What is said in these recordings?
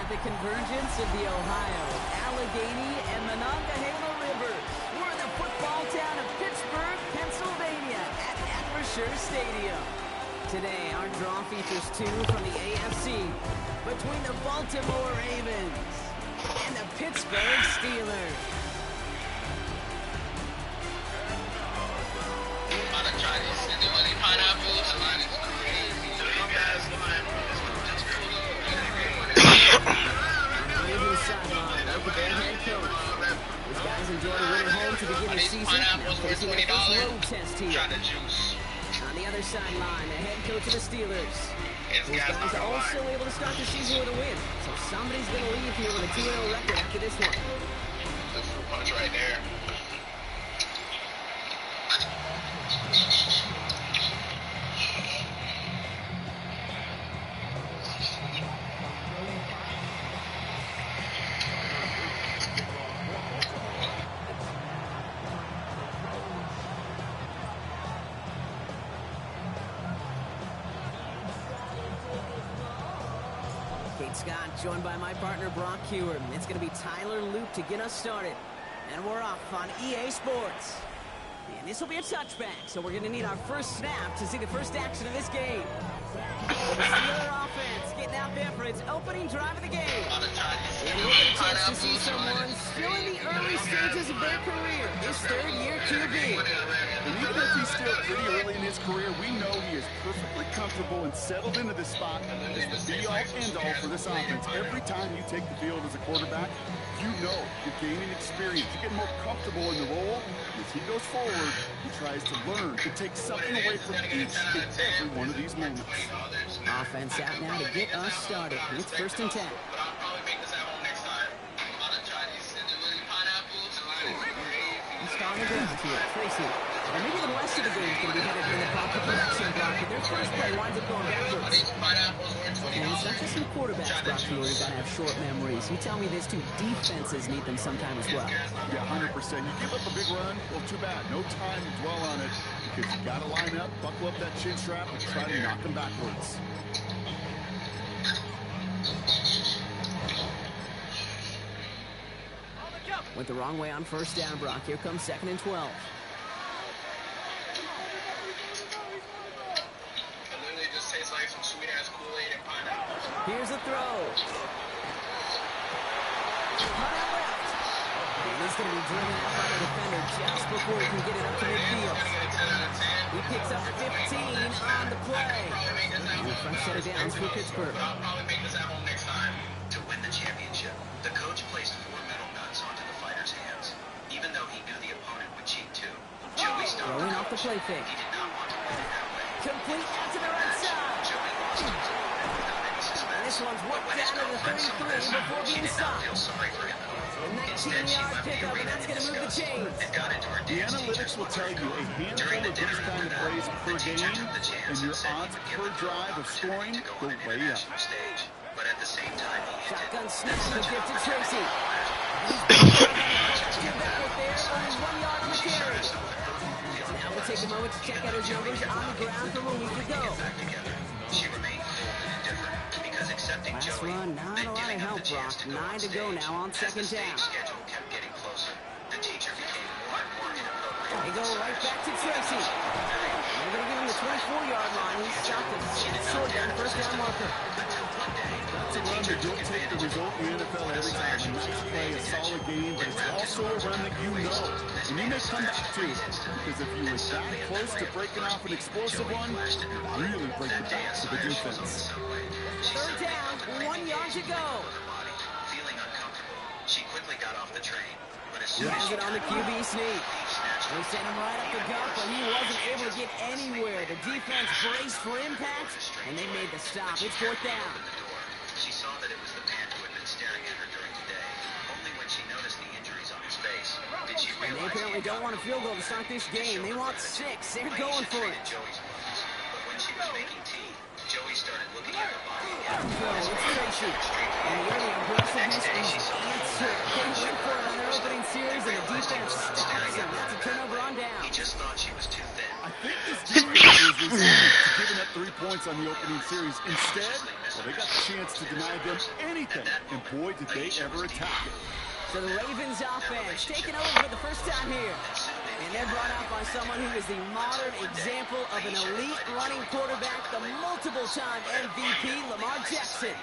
At the convergence of the Ohio, Allegheny, and Monongahela rivers, we're in the football town of Pittsburgh, Pennsylvania, at Acrisure Stadium. Today, our draw features two from the AFC, between the Baltimore Ravens and the Pittsburgh Steelers. These guys enjoyed a win at home to begin the season. Now facing their first road test here. On the other sideline, the head coach of the Steelers. These guys are also able to start the season with a win. So somebody's going to leave here with a 2-0 record after this one. The fruit punch right there. Kate Scott, joined by my partner Brock Hewer. It's going to be Tyler Loop to get us started. And we're off on EA Sports. And this will be a touchback, so we're going to need our first snap to see the first action of this game. The Steeler offense getting out there for its opening drive of the game. And we're going to chance to see someone still in the early stages of their career, his third-year QB. And even if he's still pretty early in his career, we know he is perfectly comfortable and settled into this spot as the be-all, end-all for this offense. Every time you take the field as a quarterback, you know you're gaining experience. You get more comfortable in the role. As he goes forward, he tries to learn to take something away from each and every one of these moments. Offense out now to get us started. It's 1st and 10. On the ground here, Tracy. And maybe the rest of the game is going to be headed in the pocket protection block, but their first play winds up going backwards. And it's not just some quarterbacks, Brock Hewer, who got to have short memories. You tell me this too, defenses need them sometime as well. Yeah, 100%. You give up a big run, well, too bad. No time to dwell on it because you got to line up, buckle up that chin strap, and try to knock them backwards. Went the wrong way on 1st down, Brock. Here comes 2nd and 12. Here's a throw. Cut out left. And he's going to be driven out by the defender just before he can get it up to midfield. He picks up 15 on the play. And a fresh set of downs for Pittsburgh. To win the championship, the coach placed 4 metal nuts onto the fighter's hands. Even though he knew the opponent would cheat too, Joey stopped. Throwing off the play fake. He did not want to play that way. Complete out to the right side. Joey lost without any suspense. And this one's worked down to the 33 before being stopped. Feel sorry for him. A 19-yard pickup, and that's going to move the chains. And got into her The dance analytics will tell you a handful of these kind of plays per game, and your odds per drive of scoring go way up. But at the same time, he Shotgun snap to give to Tracy. He's back with there, only 1 yard on the carry. Now we'll take a moment to check out his numbers on the ground from a week ago. She remained cold and indifferent because accepting Last Joey run, not a lot of help, Brock. 9 to go now on 2nd down. schedule kept getting closer. The teacher became more and more inappropriate. They go right back to Tracy. They're going to give him the 24-yard line. He's stopped at short down, 1st down marker. It's a run that you'll take the result in the NFL every time. A nice play, a solid game, but it's also a run that you know. And you may come back to, because if you were that close to breaking off an explosive one, you really break the backs of the defense. 3rd down, 1 yard to go. Feeling uncomfortable, she quickly got off the train. But as He soon as has she it on the QB sneak. They sent him right up the gut, but he wasn't able to get anywhere. The defense braced for impact, and they made the stop. It's 4th down. she saw that it was the man who had been staring at her during the day. Only when she noticed the injuries on his face did she And realize. they apparently don't want a field goal to start this game. They want 6. They're going for it. Joey's moves. But when she was making tea, Joey started looking at her body. So it's Tracy. And the early aggressiveness is answered. They went for it on their opening series, and the defense stops them. That's a turnover on down. He just thought she was too thin. I think this defense is resilient to giving up 3 points on the opening series. Instead, well, they got the chance to deny them anything, and boy, did they ever attack it. So the Ravens offense taking over for the first time here. And they're brought out by someone who is the modern example of an elite running quarterback, the multiple-time MVP, Lamar Jackson.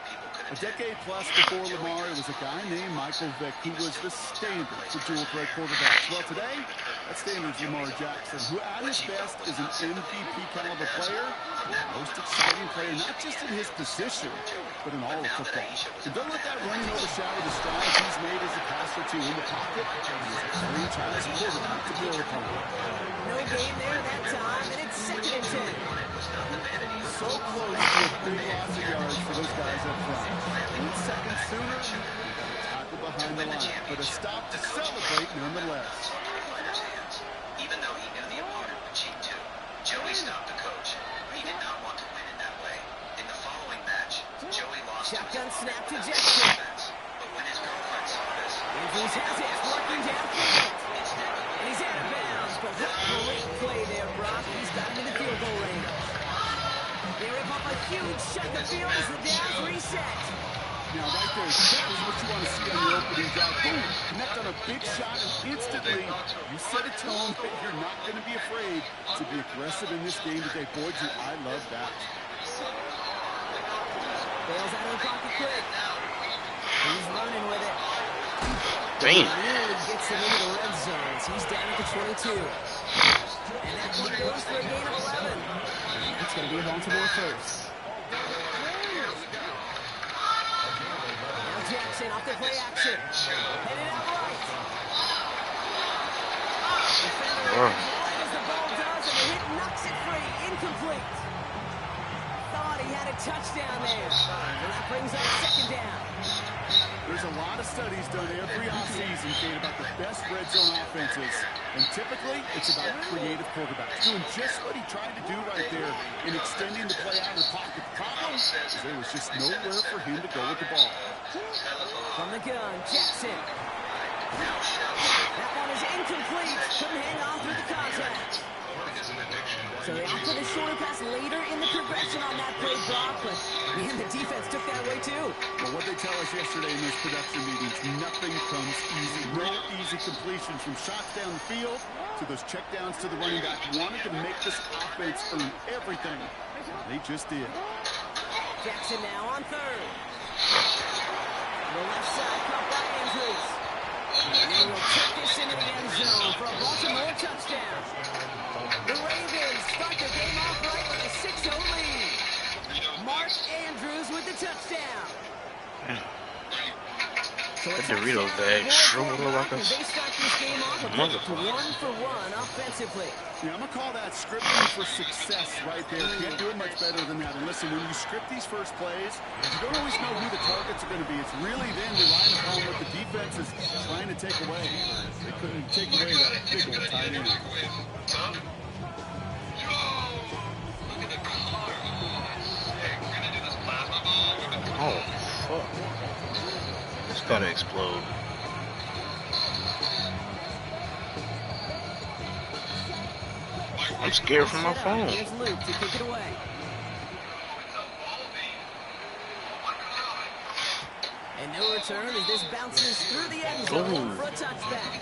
A decade plus before Lamar, it was a guy named Michael Vick who was the standard for dual-threat quarterbacks. Well, today, that standard is Lamar Jackson, who at his best is an MVP-caliber player, most exciting player, not just in his position, but in all of football. And don't let that running overshadow the strides he's made as a passer, too. In the pocket, he's a franchise quarterback to build upon. No gain there that time, and it's 2nd and 10. So close to a big loss of yards for those guys up front. 1 second sooner, tackle behind the line, but a stop to celebrate nonetheless. Even though he knew the opponent would cheat too, Joey stopped the coach. He did not want to win in that way. In the following match, Joey lost Shotgun snap to Jackson. But when his girlfriend saw this, Andrews has it, working downfield. And he's out of bounds, but what a great play there, Brock. He's got him in the field goal range. They rip off a huge chunk of field as the downs reset. Now, right there, that is what you want to see on the opening drive. Boom, connect on a big shot, and instantly you set a tone that you're not going to be afraid to be aggressive in this game today. Boy, do I love that. Bails out of the pocket quick. He's running with it. Damn. Nearly gets him into the red zone. He's down at the 22. And that one goes for a gain of 11. And that's going to be a Baltimore first. Jackson off the play action. Headed out right. Defender as the ball does, and the hit knocks it free. Incomplete. Thought he had a touchdown there. And that brings up 2nd down. There's a lot of studies done every offseason, Kate, about the best red zone offenses. And typically, it's about creative quarterbacks doing just what he tried to do right there in extending the play out of the pocket. The problem is there was just nowhere for him to go with the ball. From the gun, Jackson. That one is incomplete. Couldn't hang on through the contact. So they opt for the shorter pass later in the progression on that play, Brock. But, man, the defense took that away, too. Well, what they tell us yesterday in those production meetings, nothing comes easy. No easy completions from shots down the field to those checkdowns to the running back. Wanted to make this offense earn everything. They just did. Jackson now on 3rd. The left side caught by Andrews. And they will check this into the end zone for a Baltimore touchdown. The Ravens start the game off right with a 6-0 lead. Mark Andrews with the touchdown. So That Dorito bag shriveled like a they start this game off with 1-for-1 offensively. Yeah, I'm going to call that scripting for success right there. Can't do it much better than that. And listen, when you script these first plays, you don't always know who the targets are going to be. It's really then relying upon what the defense is trying to take away. They couldn't take away that big old tight end. Oh, fuck. It's gotta explode. I'm scared from my phone. Here's Luke to kick it away. And no return as this bounces through the end zone for a touchback.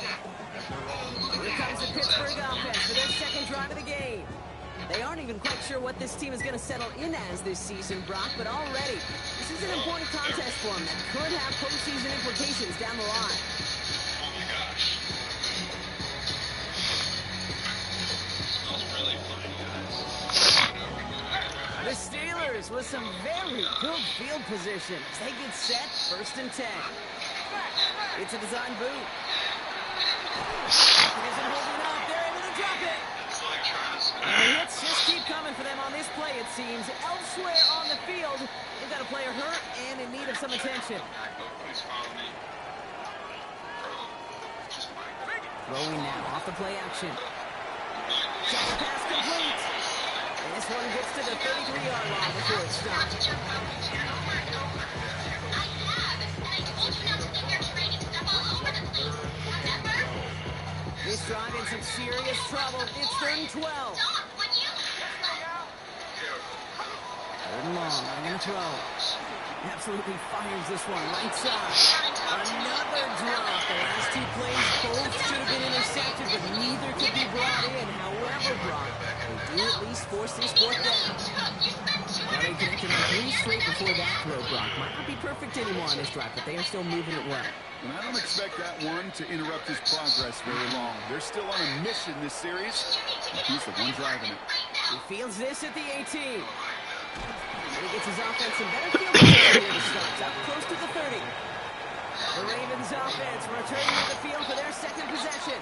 Here comes the Pittsburgh offense for their 2nd drive of the game. They aren't even quite sure what this team is going to settle in as this season, Brock, but already this is an important contest for them that could have postseason implications down the line. The Steelers with some very good field position as they get set, 1st and 10. It's a design boot. He isn't holding up. They're able to drop it. And the hits just keep coming for them on this play, it seems. Elsewhere on the field, they've got a player hurt and in need of some attention. Throwing now off the play action. Shot the pass complete. And this one gets to the 33-yard line before it's stopped. This drive in some serious trouble. It's 3rd and 12. throw. Absolutely fires this one. Right side. Another drop. The last two plays both should have been intercepted, but neither could be brought in. However, Brock, they do at least force this fourth down. Now they connected on 3 straight before that throw, Brock. Might not be perfect anymore on this drive, but they are still moving it well. And I don't expect that one to interrupt his progress very long. They're still on a mission this series. He's the one driving it. He fields this at the 18. He gets his offense in better field position here to start. Up close to the 30. The Ravens offense returning to the field for their second possession.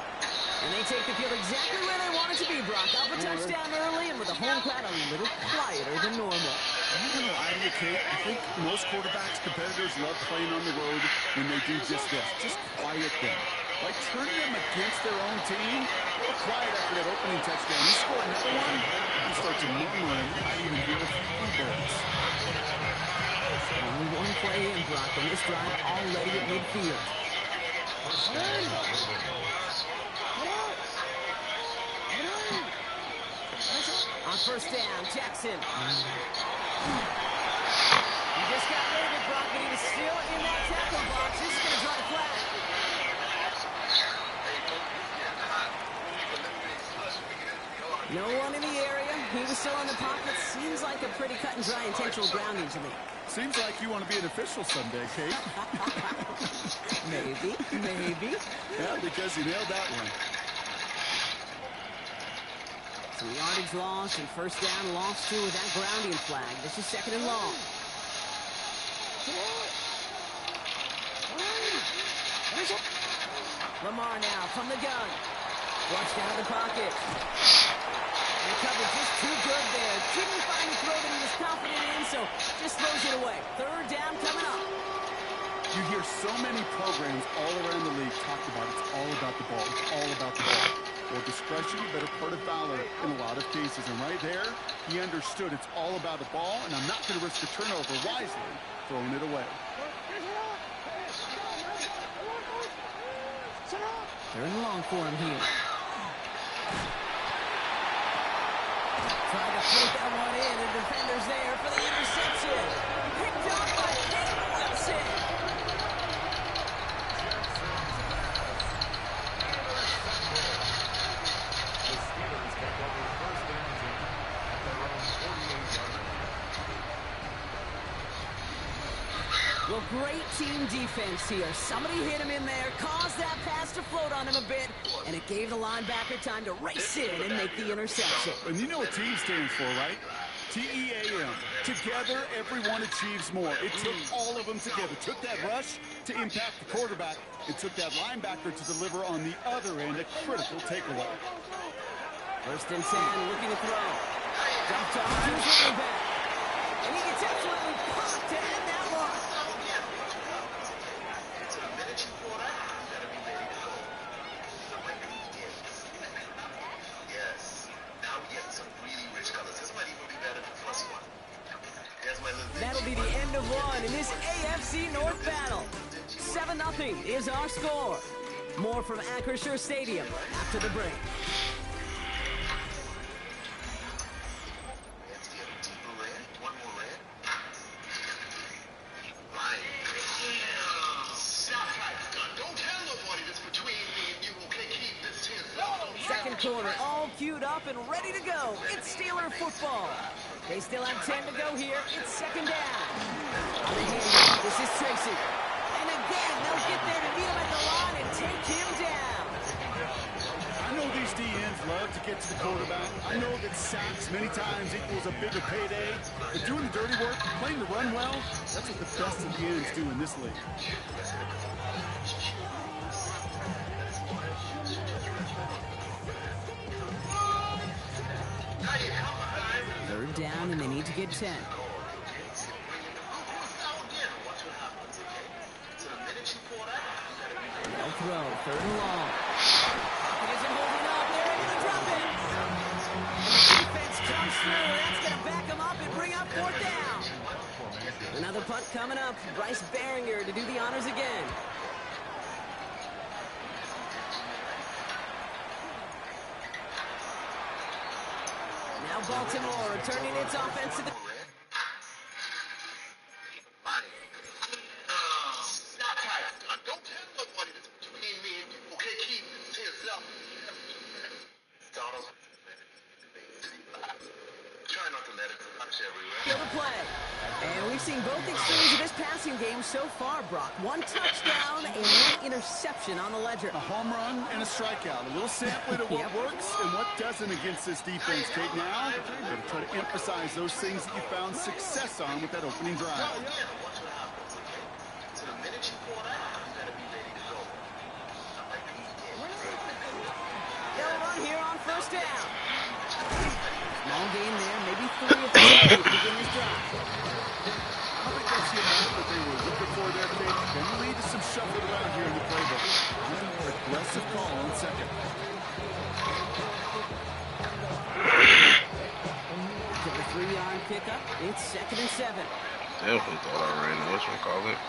And they take the field exactly where they want it to be, Brock. Up a touchdown early and with the home crowd a little quieter than normal. I'm not going to lie to you, Kate. I think most quarterbacks, competitors love playing on the road when they do just this. Just quiet them. Like turning them against their own team. A little quiet after that opening touchdown. You score another one, you start to murmur and I even hear a few birds. Only one play in, Brock, and this drive already at midfield. On first down, Jackson. He just got rid of it, Brock, but he was still in that tackle box. This is going to draw the flag. No one in the area. He was still in the pocket. Seems like a pretty cut and dry intentional grounding to me. Seems like you want to be an official someday, Kate. Maybe. Yeah, because you nailed that one. So yardage loss and first down lost 2 with that grounding flag. This is second and long. Lamar now from the gun. Watch down the pocket. And covered just too good there. Didn't find the throw that he was confident in, so just throws it away. Third down coming up. You hear so many programs all around the league talk about it's all about the ball. It's all about the ball. Well, discretion, better part of valor in a lot of cases. And right there, he understood it's all about the ball, and I'm not going to risk a turnover wisely, throwing it away. Third and long for him here. Trying to float that one in, and defender's there for the interception. Picked up by Caleb Wilson. Well, great team defense here. Somebody hit him in there, caused that pass to float on him a bit, and it gave the linebacker time to race in and make the interception. And you know what team stands for, right? T-E-A-M. Together, everyone achieves more. It took all of them together. Took that rush to impact the quarterback. It took that linebacker to deliver on the other end, a critical takeaway. First and 10, looking to throw. Dumped off to his running back. And he gets absolutely popped to end that one. That'll be the end of one in this AFC North battle. 7-0 is our score. More from Acrisure Stadium after the break. Second quarter, all queued up and ready to go. It's Steeler football. They still have 10 to go here. It's second down. On the handoff, this is Tracy. And again, they'll get there to meet him at the line and take him down. I know these DNs love to get to the quarterback. I know that sacks many times equals a bigger payday. But doing the dirty work, playing the run well, that's what the best of the ends do in this league. Third down, and they need to get 10. They'll throw, third and long. It isn't holding up. They're able to drop it. And the defense comes through. That's going to back them up and bring up fourth down. Another punt coming up. Bryce Baringer to do the honors again. Now Baltimore returning its offense to the... Field of play. And we've seen both extremes of this passing game so far, Brock. One touchdown and one interception on the ledger. A home run and a strikeout. A little sampling of what works and what doesn't against this defense. Kate, now we're going to try to emphasize those things that you found success on with that opening drive. They'll run here on first down. Small gain there, maybe 3 at the end to begin this drive. I think that's the amount that they were looking for there, Kate. Then we lead to some shuffle around here in the playbook. An aggressive call on second. To the 3-yard pickup, it's 2nd and 7. Definitely thought I ran the whatchamacallit.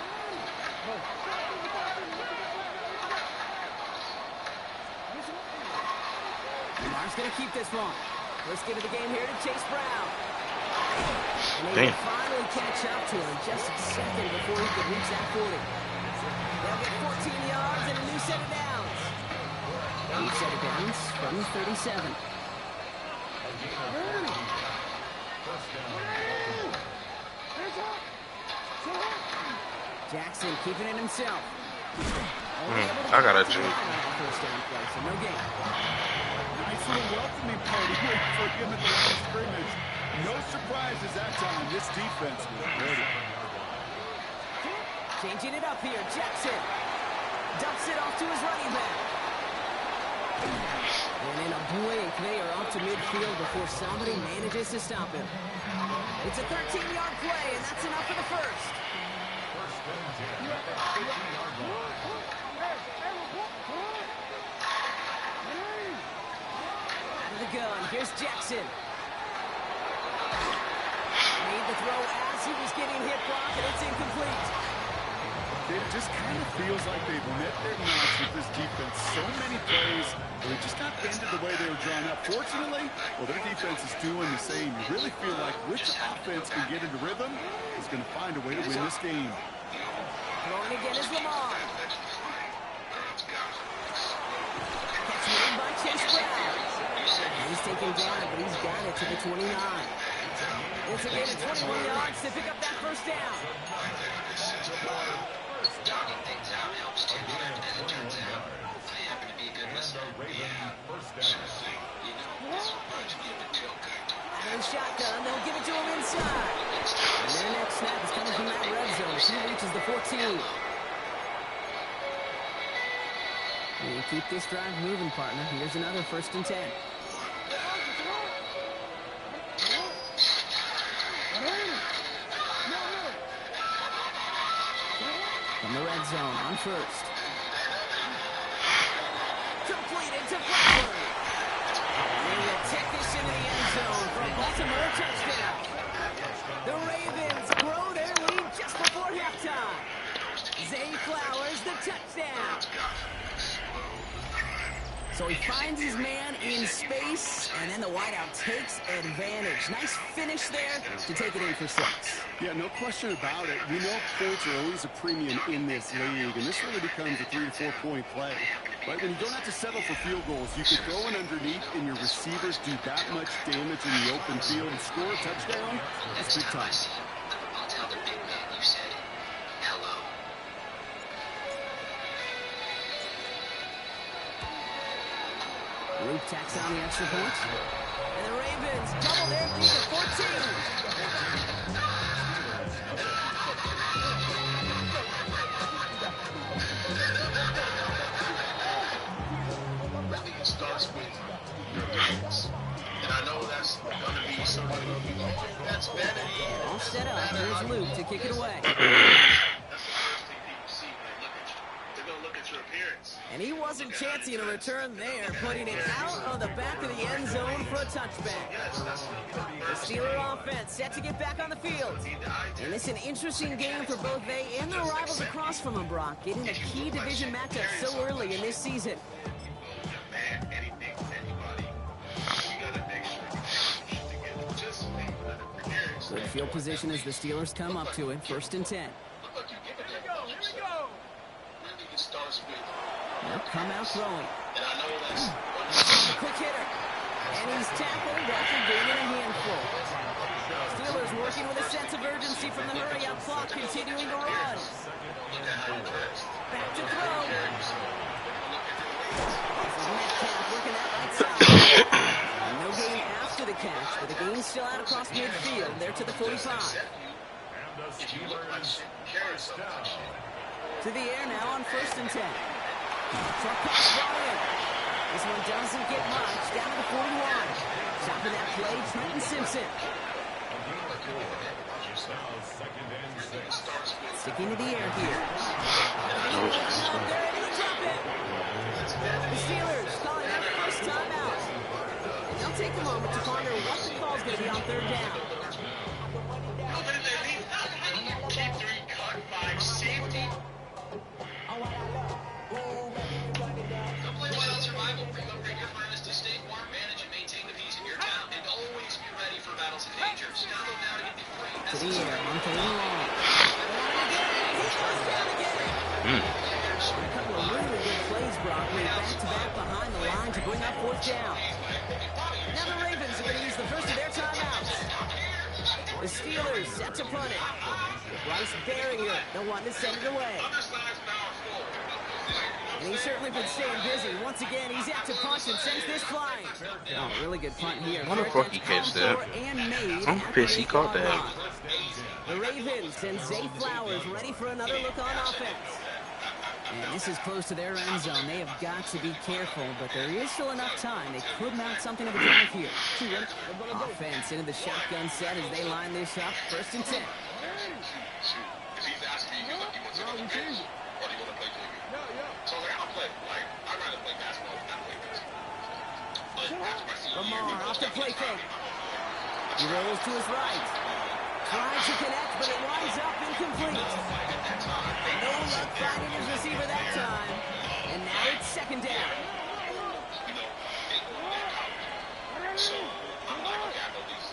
Lamar's going to keep this one. Let's get to the game here to Chase Brown. And they will finally catch up to him just a second before he could reach that 40. They'll get 14 yards and a new set of downs. New set of downs from 37. Jackson keeping it himself. I got a juke. First down play, so no gain. Nice little welcoming party waiting for him at the line of scrimmage. No surprises that time. This defense was ready. Changing it up here, Jackson. Dumps it off to his running back. And in a blink, they are up to midfield before somebody manages to stop him. It's a 13-yard play, and that's enough for the first. Out of the gun, here's Jackson. Made the throw as he was getting hit, Brock, and it's incomplete. It just kind of feels like they've met their match with this defense. So many plays, they just not ended the way they were drawn up. Fortunately, well, their defense is doing the same. You really feel like which offense can get into rhythm is going to find a way to win this game. Throwing again is Lamar. Catch made by Chase Brown. He's taken down, but he's got it to the 29. It's a gain of 21 yards to pick up that first down. Talking things out helps too, as it turns out. I happen to be a good listener. Yeah. You know, this reminds me of a tail guy. And shotgun, they'll give it to him inside. And their next snap is coming from that red zone. She reaches the 14. You keep this drive moving, partner. Here's another 1st and 10. From the red zone on first. Completed to Bradford. They will take this into the end zone for a Baltimore touchdown. The Ravens grow their lead just before halftime. Zay Flowers, the touchdown. So he finds his man in space, and then the wideout takes advantage. Nice finish there to take it in for 6. Yeah, no question about it. We know points are always a premium in this league, and this really becomes a 3 to 4 point play. Right? When you don't have to settle for field goals, you can throw it underneath, and your receivers do that much damage in the open field and score a touchdown. That's big time. I'll tell the big man you said hello. Luke tacks on the extra point. And the Ravens double their lead to 14. Starts with your defense. And I know that's going to be sort of, that's vanity. All set up. Here's Luke to kick it away. That's the first thing people see when they look at you. They're going to look at your appearance. And he wasn't chancing a return there, putting it out on the back of the end zone for a touchback. The Steeler offense set to get back on the field. And it's an interesting game for both they and their rivals across from them, Brock, getting a key division matchup so early in this season. Man, anything, anybody, you got to make sure you have shit together. Just make the appearance. Good field position as the Steelers come up to it, 1st and 10. Look like you get it. Here we go. Really, it starts with. They'll come out throwing. And I know that's A quick hitter. And he's tackled after gaining a handful. Steelers working with a sense of urgency from the hurry-up clock, continuing to run. Back to throw. Metcalf working that right side. No gain after the catch, but the gain's still out across midfield. They're to the 45. If you look like carousel, To the air now on 1st and 10. Truck pass ball in. This one doesn't get much. Down to the 41. Stopping that play, Trenton Simpson. Sticking to the air here. The Steelers calling their first timeout. And they'll take a moment to ponder what the call's going to be on 3rd down. how did they leave? Keep 3, cut 5, safety. Complete wild survival. Upgrade your furnace to stay warm, manage and maintain the peace in your town, and always be ready for battles and dangers. Download now to get the free. To the air, on 3rd and long. He goes down again. A couple of really good plays, Brock. Made back-to-back behind the line to bring up 4th down. Now the Ravens are going to use the first of their timeouts. The Steelers set to punt it. Bryce Barringer, the one to send it away. And he's certainly been staying busy. Once again, he's out to punt and sends this flying. Oh, really good punt here. What the fuck he catch that? I'm pissed he caught that. The Ravens send Zay Flowers ready for another look on offense. And this is close to their end zone. They have got to be careful, but there is still enough time. They could mount something of a drive here. Offense into the shotgun set as they line this up. 1st and 10. If he's asking you, he wants to go to the bench, or do you want to play JV? So like, I'd rather play basketball than not play baseball. But after my senior year, Lamar off the play fake. He rolls to his right. Trying to connect, but it winds up incomplete. No luck finding his receiver that time. And now it's 2nd down. So I'm not gonna have no these.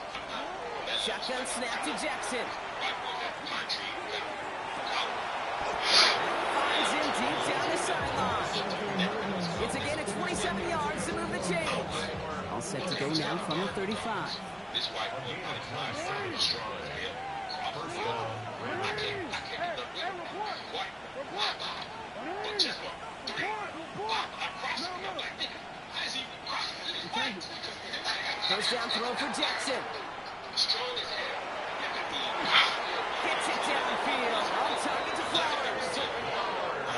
Shotgun snap to Jackson. Finds him deep down the sideline. It's again at 27 yards to move the chains. All set to go now from the 35. This white one is strong as hell. I can't get nothing white. But just what? 3. I crossed him. I'm like, nigga, how is he crossing? First down throw for Jackson. Strong as hell. Gets it downfield. On target to Flowers.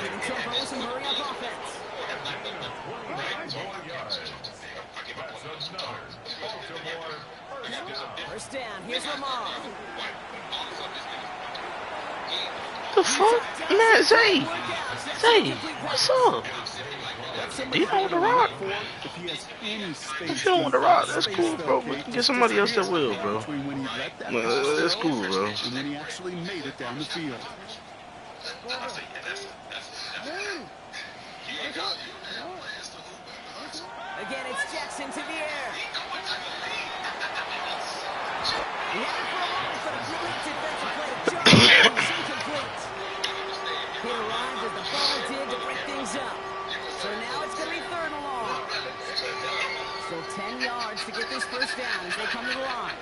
Getting trouble with some hurry-up offense. First down. Here's Lamar. The fuck? Man, Zay, what's up? Do you don't want to rock? If he has any space, If you don't want to rock, that's cool, bro. We can get somebody else that will, bro. between when he let that No, that's cool, bro. and when he actually made it down the field. Again, it's Jackson to the air. He had it for a moment, but a brilliant defensive play. Jones incomplete. He arrived as the ball did to break things up. So now it's going to be 3rd and long. Still 10 yards to get this first down as they come to the line.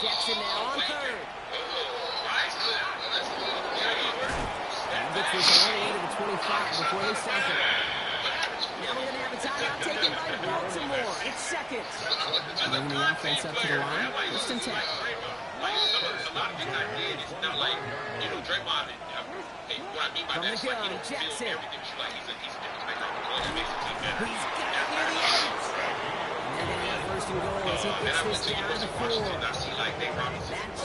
Jackson now on 3rd. Gets this all the way to the 25 before they stop it. Now we're going to have a timeout taken by Baltimore. It's 2nd. Bringing the offense up to the line. 1st and 10. From the gun, Jackson. He's got it near the 8. And they're going to have 1st and goal as he gets this down to 4. That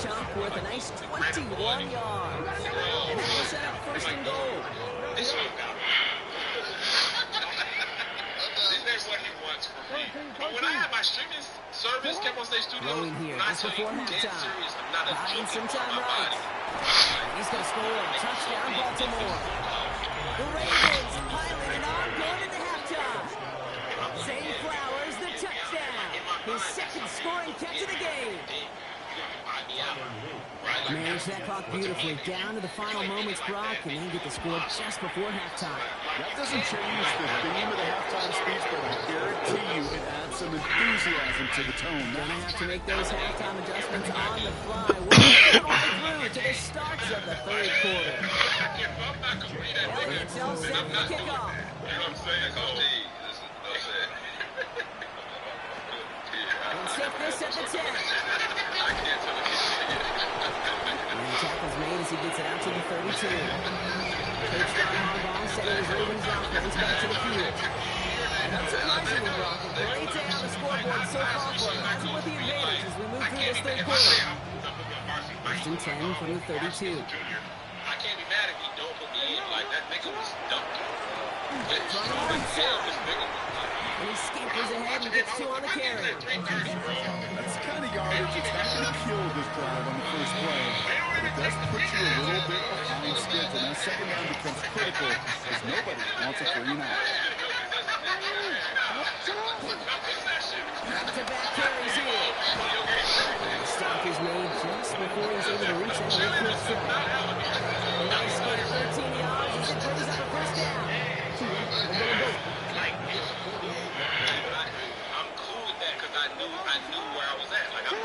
chunk worth a nice 21 yards. And that will set up 1st and goal. This next one he wants for me. But when I had my streaming service, Campbell State Studios, Rolling here, when I just tell you, before dead halftime. serious, I'm not a Buying joke some about time my right. body. He's going to score. Touchdown, Baltimore. The Ravens piling it on, going into halftime. Zay Flowers, the touchdown. His 2nd scoring catch of the game. Manage that clock beautifully. Down to the final moments, Brock, and then get the score just before halftime. That doesn't change the theme of the halftime speech. speech, but I guarantee you it adds some enthusiasm to the tone. Gonna have to make those halftime adjustments on the fly. We're all the way through to the starts of the third quarter. Elliott's all set for the kickoff. You know what I'm saying? Coach D, this is what I'm saying. And set this at the 10. I can't tell you. And the tackle's made as he gets it out to the 32. Coach John Harbaugh setting his Ravens offense back to the field. Unsurprisingly, Brock, a great day on the scoreboard so far for him. Has him with the advantage as we move through this third quarter. First and 10 from the 32. I can't be mad if he don't put me in like that. Nigga was dumped. And he scampers ahead and gets two on the carry. That's the kind of yardage that's not going to kill this drive on the first play. But it does put you a little bit behind schedule. Now, second down becomes critical as nobody wants a 3 and out. Back-to-back carries here. The stop is made just before he's able to reach that midfield strike. A nice gain of 13 yards as it brings up a first down. I'm cool with that because I knew where I was at. Like I'm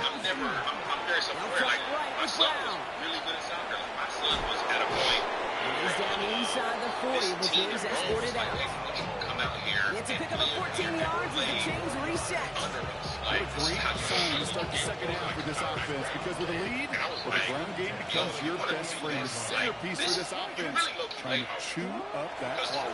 very self-aware. Like my son was really good at soccer. Like my son was at a point. He's down inside the 40 before he's escorted out. Come out here. It's a pick up of 14 yards as the chains reset. What a great sign to start the second half for this offense, because with a lead, well, the ground game becomes your best friend, the centerpiece for this offense, trying to chew up that clock.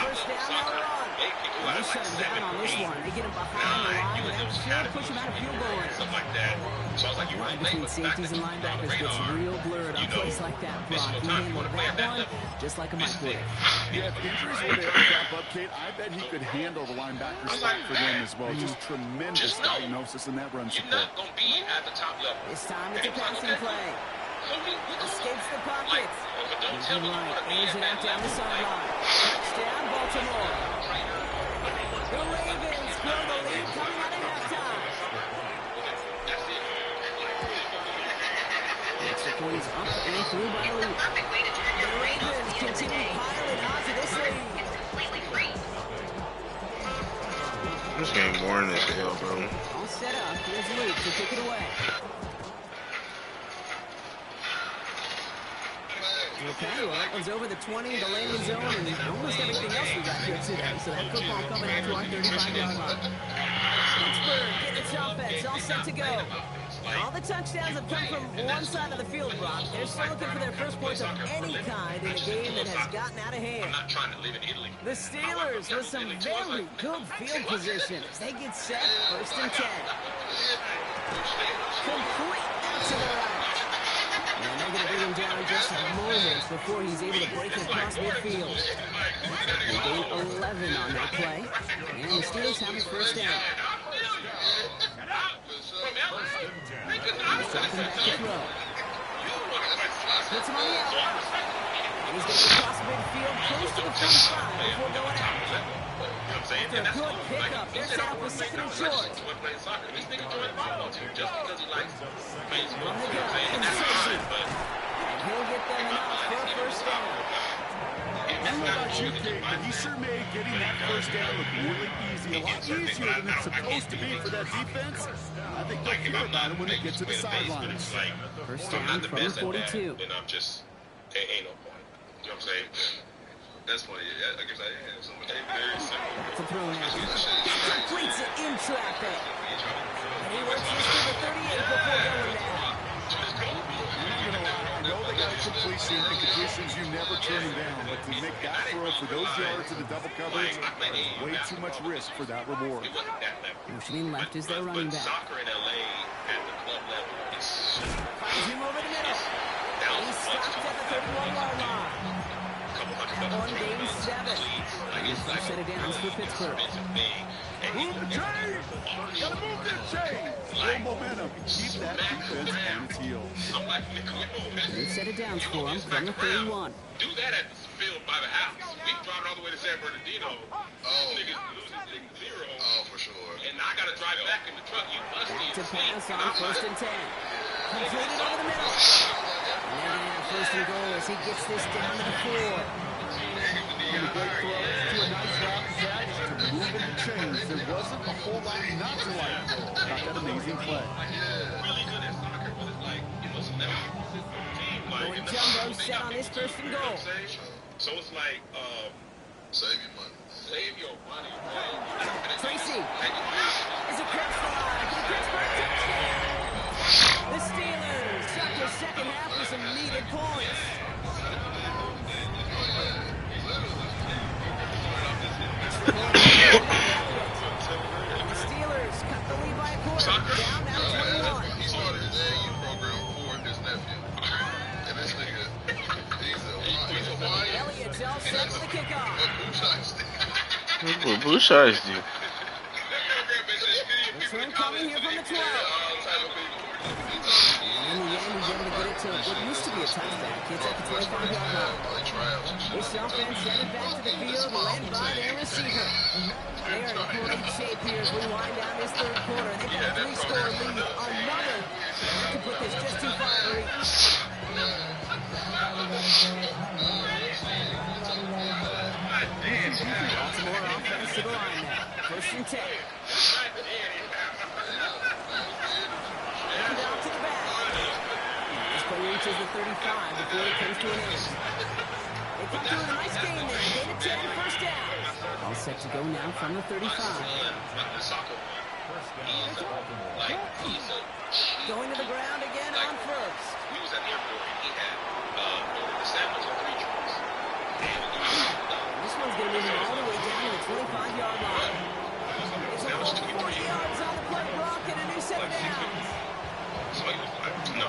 First down, they'll run. They shut him down on this one. They get him behind the line, and that's sure to push him out of field goal range. Stuff like that. So I was like, you Line between safeties and linebackers gets real blurred on plays like that, Brock. He handled that one just like a Mike Wood. Yeah, if injuries were to ever crop up, Kate, I bet he could handle the linebacker spot for them as well. Just tremendous diagnosis in that run support. You're not going to be at the top level. This time it's a passing play. Escapes the pocket. Don't tell me Right, airs it out down the sideline. Touchdown, Baltimore. The Ravens grow the lead coming out of halftime. Extra point is up and through by Luke. The Ravens continue piling onto this lead. This game boring as hell, bro. All set up. Here's Luke to kick it away. Okay, well, that one's over the 20, the landing zone, and almost everything else we got here today. So that football coming out to our 35-yard line. Pittsburgh getting its offense all set to go. All the touchdowns have come from one side of the field, Brock. They're still looking for their first points of any kind in a game that has gotten out of hand. I'm not trying to live in Italy. The Steelers with some very good field position as they get set, first and 10. Complete out to the right. And they're going to bring him down just moments before he's able to break it across midfield. They gain 11 on that play, and the Steelers have a first down. He's dropping back to throw. Puts him on the outline. And he's going to get across midfield, close to the 45 before going out. After a good pickup, they're set up with second and short. This nigga joined football team just because he likes baseball. From the gun, and Sosa. And he'll get them enough for a first down. I don't know about you, Kate, but he sure made getting that first down look really easy. A lot easier than it's supposed to be for that defense. I think they'll hear about it when they get to the sidelines. First down from the 42. Then I'm just, it ain't no point. You know what I'm saying? That's funny. I guess I am. So it's very simple. That's a throw now. Completes it in traffic. And he works this to the 38 before going down. I know they got a completion, and completions you never turn them down, but to make that throw for those yards in the double coverage, way too much risk for that reward. Motioning left is their running back. Soccer in LA at the club level is Finds him over the middle. He's stopped at the 31-yard line. On game 7. First set of downs for Pittsburgh. Move the chain! Gotta move that chain! Full momentum. Keep that defense on its heels. I'm New set of downs for him from the 31. Do that at the field by the house. We driving all the way to San Bernardino. Niggas losing 6-0. Oh, for sure. And I gotta drive back in the truck. You must Back to pass on first and 10. Completed over the middle. And they're going to have first and goal as he gets this down to the 4. From a great throw to a nice route catch. wasn't a whole lot not to like about that amazing play. Really good at soccer, but it's like, it's never team like. Going jumbo set on his first and goal. So it's like, save your money. Save your money, man. Tracy is a cross the line. He gets for a touchdown. The Steelers shot their second half with some needed points. The Steelers cut the lead by a quarter. Down now 21. He started his AAU program for his nephew. And this nigga, he's a wide. Elliott's all set for the kickoff. Blue Shiesty. Return coming here from the 12. And in the end, he's able to get it to what used to be a touchback. It's at the 25-yard line. This offense headed back to the field, led by their receiver. They are in great shape here as we wind down this third quarter. They've got a 3-score lead. Another to put this just too far to reach. Baltimore offense to the line now. First and 10. And out to the back. This play reaches the 35 before it comes to an end. They come through a nice game there. Gain of 10, first down. All set to go now from the 35. Going to the ground again on first. We was at the airport and he had the sandwich on 3 drinks. This one's going to move him all the way down to the 25-yard line. It's a full 40 yards on the play block and a new set of downs. So he was like, no.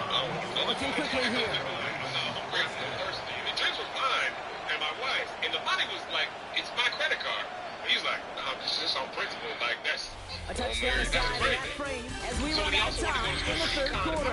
Looking quickly here. I'm grateful and thirsty. The drinks were fine, and my wife, and the money was like, it's my credit card. And he's like, no, this is on principle. Like, that's... A touchdown aside in that frame as we run out of time in the third quarter.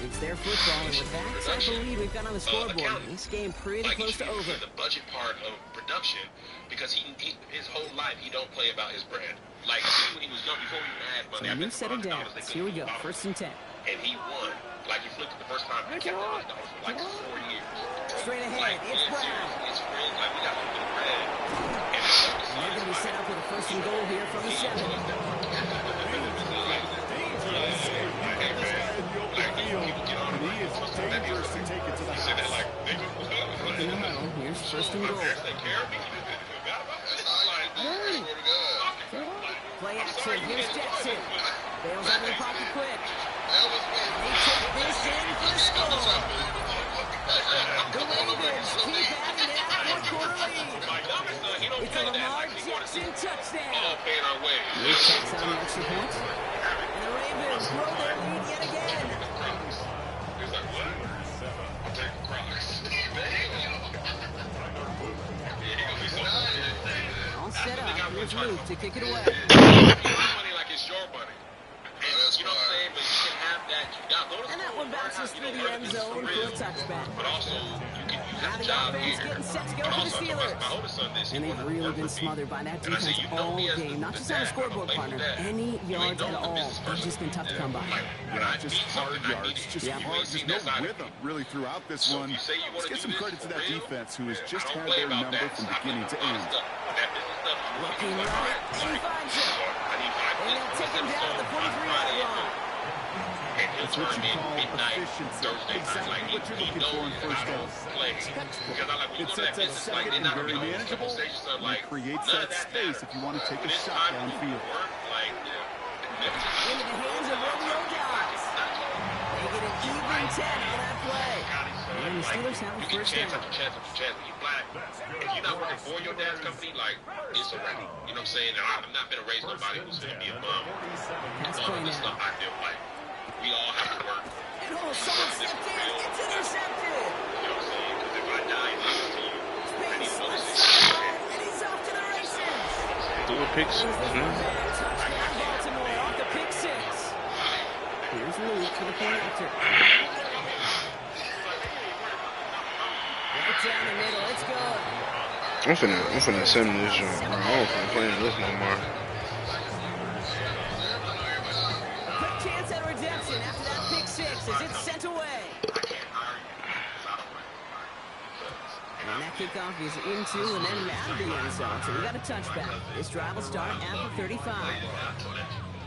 It's their football, and with that, I believe we've got on the scoreboard. This game pretty close to over. The budget part of production, because he his whole life he don't play about his brand. Like when he was young, before he had money. So a new set of downs. Here we go. First and 10. And he won. Like he flipped it the first time. He kept $1 for like 4 years. Straight ahead. It's Brown. It's Brown. Like we got to put red. And they're going to be set up with a first and goal here from the 7. Here's first and goal. Play action. Here's Jackson. Bails out of the pocket quick. They take this in for the score. The Ravens keep adding to that one-quarter lead. It's a Lamar Jackson touchdown. He checks on the extra point. And the Ravens grow their lead yet again. All set up. Here's Luke to kick it away. Money like it's your money. You know what I'm saying? But you can have that. You got those. And that one bounces through the end zone for a touchback. But also, you can use Now that the job offense here. getting set to go for the Steelers. And they've really been smothered by that defense all game. Not just on the scoreboard, partner. Any yards at all. They've just been tough to come by. Yeah, just hard yards. Just hard. Just no rhythm really throughout this one. Let's get some credit to that defense who has just had their number from beginning to end. Looking right, he finds it. And they'll take him down at the 43-yard line. That's what you call efficiency. Exactly what you're looking for in first down. It sets up second and very manageable, and it creates that space if you want to take a shot downfield. Into the hands of Romeo Dobbs. They get an even 10 on that play. And the Steelers have the first down. You black. If you're not working for your dad's company, like, it's a wrap. You know what I'm saying? And I've not been raised nobody who's going to be a bum. Pass play This stuff now. I feel like we all have to work. And someone stepped in. It's intercepted. You know what I'm saying? Because if I die, listen to you. Space, let's go. And he's off to the races. Do a pick six. Touchdown Baltimore off the pick six. Here's Luke for the point after. Right down the middle. It's good. I'm finna send this joint, bro. I don't finna play this no more. A quick chance at redemption after that pick six as it's sent away. And that kickoff is into and then out of the end zone. So we got a touchback. This drive will start at the 35.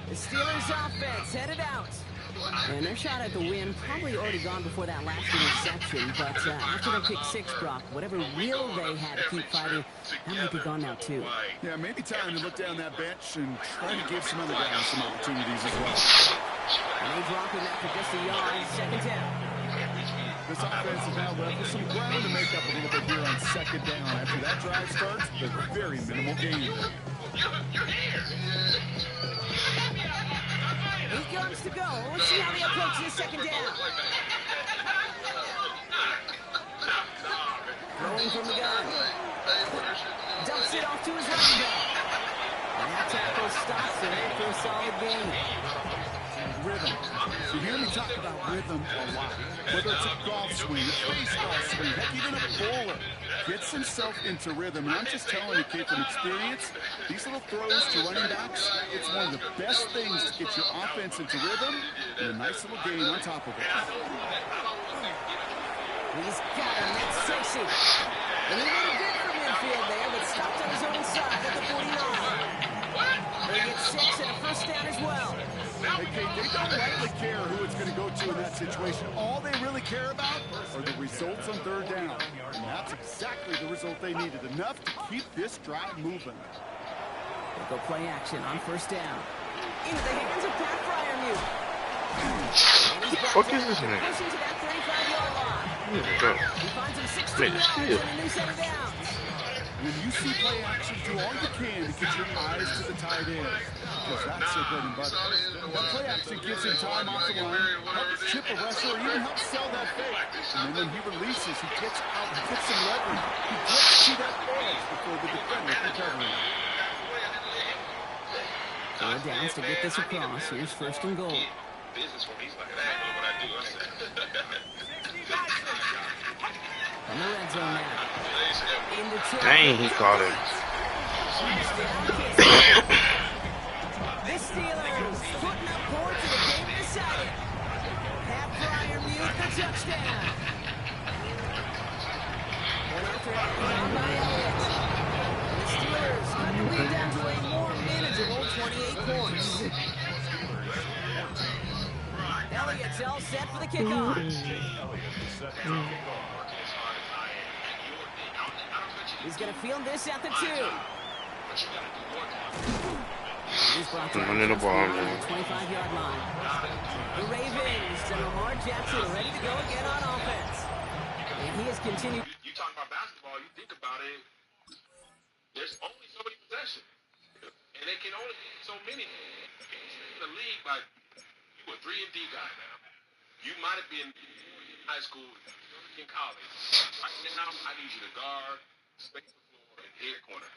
The Steelers offense headed out. And their shot at the win probably already gone before that last interception. But after the pick six, Brock, whatever will they had to keep fighting, that might be gone now too. Yeah, maybe time to look down that bench and try to give some other guys some opportunities as well. And they drop him after just a yard. Second down. This offense is now left with some ground to make up a little bit here on second down. After that drive starts, there's a very minimal gain. 8 yards to go. Let's see how they approach this second down. Throwing from the gun. Dumps it off to his running back. And that tackle stops him for a solid gain. Rhythm. You hear me talk about rhythm a lot. Whether it's a golf swing, a baseball swing, heck, even a bowler gets himself into rhythm. And I'm just telling you, kid, from experience, these little throws to running backs, it's one of the best things to get your offense into rhythm and a nice little gain on top of it. He's got him. That's Tracy. And he made a good for midfield there, but stopped on his own side at the 49. They get 6 and a first down as well. Hey, Kate, they don't likely care who it's going to go to in that situation. All they really care about are the results on third down. And that's exactly the result they needed. Enough to keep this drive moving. They'll go play action on first down. Into the hands of Pat Fryermuth. What the fuck is this man? Pushing to that 35-yard line. He finds him 16 yards and a new set of downs. When you see play action, do all you can to get your eyes to the tight end. Because that's their bread and butter. That play action gives him time off the line, helps chip a wrestler, even helps sell that fake. And then when he releases, he gets out, he gets some leverage. He gets to that edge before the defender can cover him. 4 downs to get this across. Here's first and goal. From the red zone now. Dang, he caught him. The Steelers putting up points in the game decided. Pat Fryermuth the touchdown. And after that, down by Elliott. The Steelers cut the lead down to a more manageable 28 points. Elliott's all set for the kickoff. He's going to field this at the 2. Running the ball, man. 25-yard line. The Ravens and Lamar Jackson ready to go again on offense. And he has continued. You talk about basketball, you think about it, there's only so many possessions. And they can only so many in the league, like you a 3-and-D guy now. You might have been in high school, in college. Right now, I need you to guard, space the floor, and hit corner.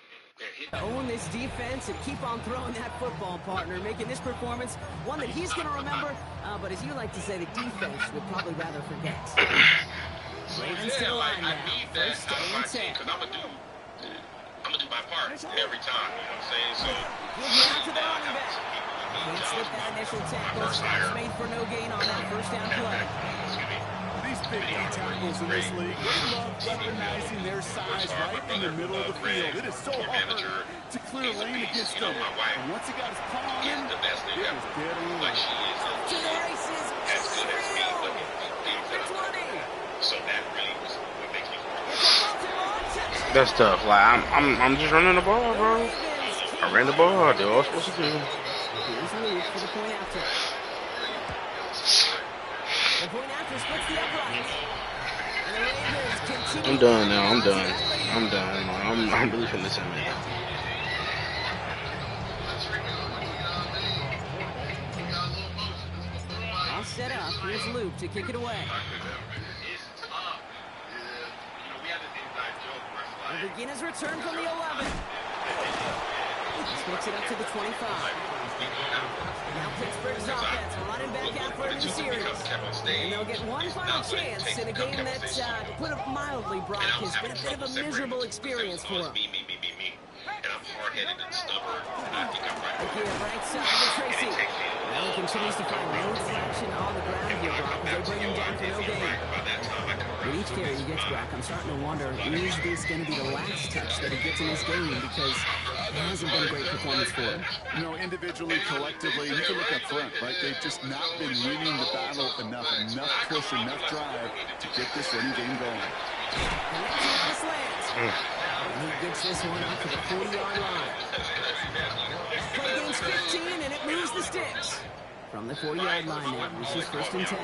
Own this defense and keep on throwing that football, partner, making this performance one that he's going to remember, but as you like to say, the defense would probably rather forget. Ravens to the line now. First and 10. Because I'm going to do my part every time, you know what I'm saying? So, give me out to the running back. Can't slip that initial tackle. Stops made for no gain on that first down play. These big D tackles in this league, they love weaponizing their size right in the middle of the field. It is so hard to clear lane against them. And once he got his paw on him, it was dead on the line. To the races. as good as me, but The 20. so that really was what makes me That's tough. Like I'm just running the ball, bro. I ran the ball. They're all supposed to do. Here's Luke for the point after. The point after splits the upright. And the Ravens continue. I'm done now. I'm done. I'm really finna send it. All set up. Here's Luke to kick it away. He'll begin his return from the 11. Just makes it up to the 25. Now Pittsburgh's offense running back out for a new series. And they'll get one final chance in a game that, to put it mildly, Brock, has been a bit of a miserable experience for him. And I'm hard-headed and stubborn, and I think I'm right. Again, right side to Tracy. Now he continues to find no traction on the ground here, Brock, as they bring him down to no gain. By that time, I can With each carry he gets back, I'm starting to wonder, is this going to be the last touch that he gets in this game? Because it hasn't been a great performance for him. You know, individually, collectively, you can look up front, right? They've just not been winning the battle enough push, enough drive to get this running game going. And that's how this lands. And he gets this one up to the 40-yard line. Play gains 15, and it moves the sticks. From the 40-yard line now, this is 1st and 10.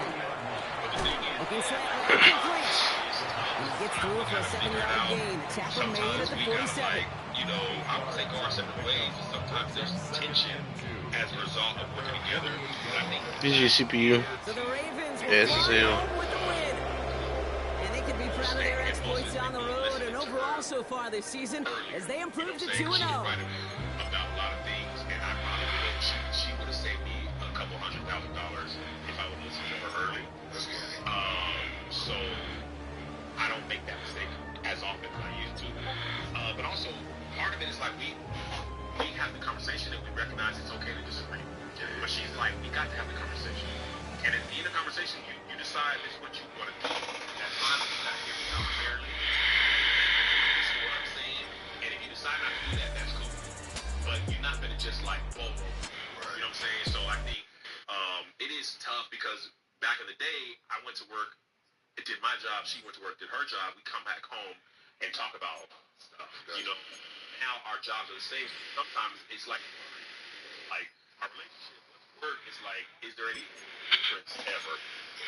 Looking slant, complete. And he gets through for a 7-yard gain. The tackle made at the 47. You know, I would say go our separate ways. Sometimes there's tension as a result of working together. I think This is your CPU. So the Ravens will Yes, fly Zio. home with the win. And they can be proud of their exploits down the road and overall so far this season as they improve to 2-0. she was right about a lot of things, and I probably would she would have saved me a couple $100,000 if I would listen to her early. So I don't make that mistake as often as I used to. But also, part of it is like we have the conversation and we recognize it's okay to disagree. But she's like, we got to have the conversation. And at the end of the conversation, you decide this is what you want to do. That's fine. You got to hear me out fairly. This is what I'm saying. And if you decide not to do that, that's cool. But you're not going to just like, whoa. You know what I'm saying? So I think it is tough because back in the day, I went to work, it did my job, she went to work, did her job, we come back home and talk about stuff, you know. Now our jobs are the same. Sometimes it's like our relationship with work is like, is there any difference ever?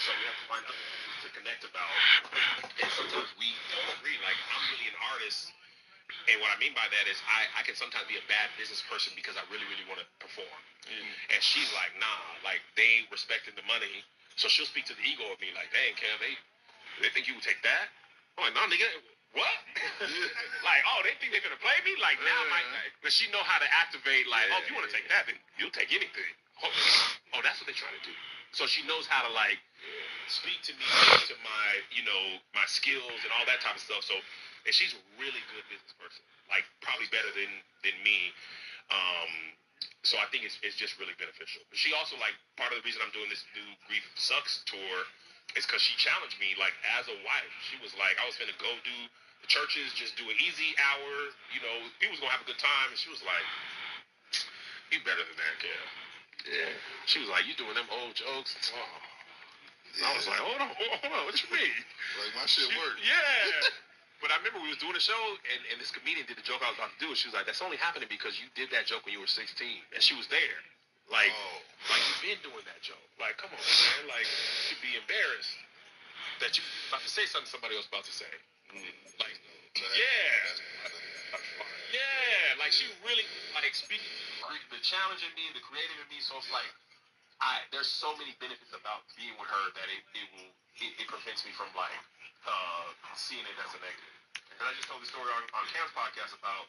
So we have to find other things to connect about. And sometimes we don't agree. Like, I'm really an artist, and what I mean by that is I can sometimes be a bad business person because I really, really want to perform. And she's like, nah, like they ain't respecting the money. So she'll speak to the ego of me like, dang, Cam, they think you would take that? I'm like, no, nigga, what? Like, oh, they think they're going to play me? Like, now but she know how to activate, like, oh, if you want to take that, then you'll take anything. Oh, that's what they're trying to do. So she knows how to, like, speak to me, to my, you know, my skills and all that type of stuff. So, and she's a really good business person, like, probably better than me. So I think it's just really beneficial. But she also, like, part of the reason I'm doing this new Grief Sucks tour is because she challenged me, like, as a wife. She was like, I was going to go do the churches, just do an easy hour, you know, people was going to have a good time. And she was like, you better than that, Kel. Yeah. She was like, you doing them old jokes? Oh. Yeah. I was like, hold on, what you mean? Like, my shit worked. Yeah. But I remember we was doing a show, and this comedian did the joke I was about to do, and she was like, that's only happening because you did that joke when you were 16, and she was there. Like, like you've been doing that joke. Like, come on, man. Like, you should be embarrassed that you about to say something somebody else about to say. Like, yeah. Like, she really, like, speaking the challenge in me, the creative in me, so it's like, there's so many benefits about being with her that it prevents me from, like, seeing it as a negative. And I just told the story on Cam's podcast about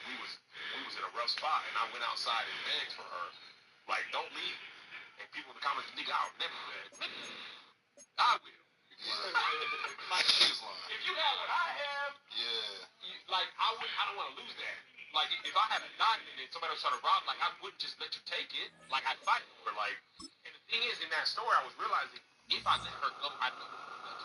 we was in a rough spot, and I went outside and begged for her, like, don't leave. And people in the comments, nigga, I'll never beg. I will. Like, if you have what I have, like, I don't want to lose that. Like, if I have a diamond and somebody was trying to rob, like, I wouldn't just let you take it. Like, I'd fight for, like, and the thing is, in that story, I was realizing if I let her go, I know